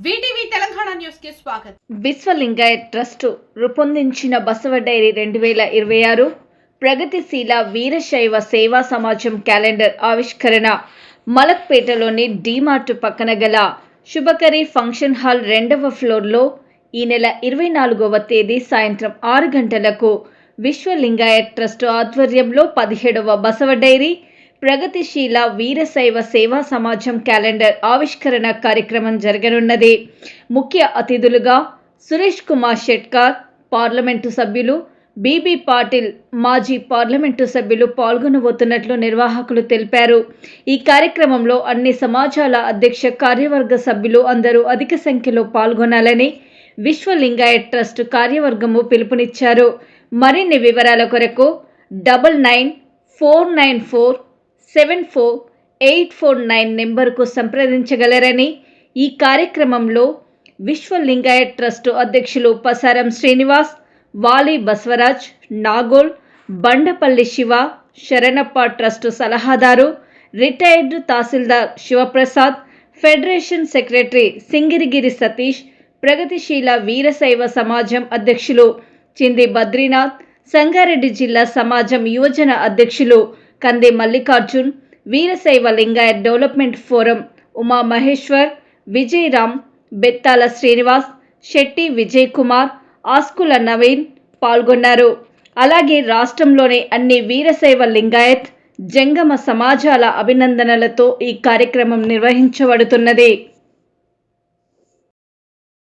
VTV Telangana news కి స్వాగతం. Vishwalingayat trust రూపొందించిన బసవ డైరీ 2026 ప్రగతిశీల వీరశైవ సేవా సమాజం క్యాలెండర్ ఆవిష్కరణ మలక్పేటలోని డీమార్ట్ పక్కన గల శుభకరి ఫంక్షన్ హాల్ 2వ ఫ్లోర్లో ఈ నెల 24వ తేదీ సాయంత్రం 6 గంటలకు విశ్వలింగాయత్ ట్రస్ట్ ఆధ్వర్యంలో 17వ బసవ డైరీ ప్రగతిశీల వీరశైవ సేవా సమాజం క్యాలెండర్ ఆవిష్కరణ కార్యక్రమం జరగనున్నది. ముఖ్య అతిథులుగా సురేష్ కుమార్ షెట్కార్ పార్లమెంటు సభ్యులు, బీబీ పాటిల్ మాజీ పార్లమెంటు సభ్యులు పాల్గొనబోతున్నట్లు నిర్వాహకులు తెలిపారు. ఈ కార్యక్రమంలో అన్ని సమాజాల అధ్యక్ష కార్యవర్గ సభ్యులు అందరూ అధిక సంఖ్యలో పాల్గొనాలని విశ్వలింగాయత్ ట్రస్ట్ కార్యవర్గము పిలుపునిచ్చారు. మరిన్ని వివరాల కొరకు 9949474849 నెంబర్కు సంప్రదించగలరని ఈ కార్యక్రమంలో విశ్వలింగాయత్ ట్రస్ట్ అధ్యక్షులు పసారం శ్రీనివాస్, వాలి బసవరాజ్, నాగోల్, బండపల్లి శివ, శరణప్ప ట్రస్టు సలహాదారు, రిటైర్డ్ తహసీల్దార్ శివప్రసాద్, ఫెడరేషన్ సెక్రటరీ సింగిరిగిరి సతీష్, ప్రగతిశీల వీరశైవ సమాజం అధ్యక్షులు చింది బద్రీనాథ్, సంగారెడ్డి జిల్లా సమాజం యువజన అధ్యక్షులు కంది మల్లికార్జున్, వీరశైవ లింగాయత్ డెవలప్మెంట్ ఫోరం ఉమా మహేశ్వర్, విజయరామ్, బెత్తాల శ్రీనివాస్, శెట్టి విజయ్ కుమార్, ఆస్కుల నవీన్ పాల్గొన్నారు. అలాగే రాష్ట్రంలోని అన్ని వీరశైవ లింగాయత్ జంగమ సమాజాల అభినందనలతో ఈ కార్యక్రమం నిర్వహించబడుతున్నది.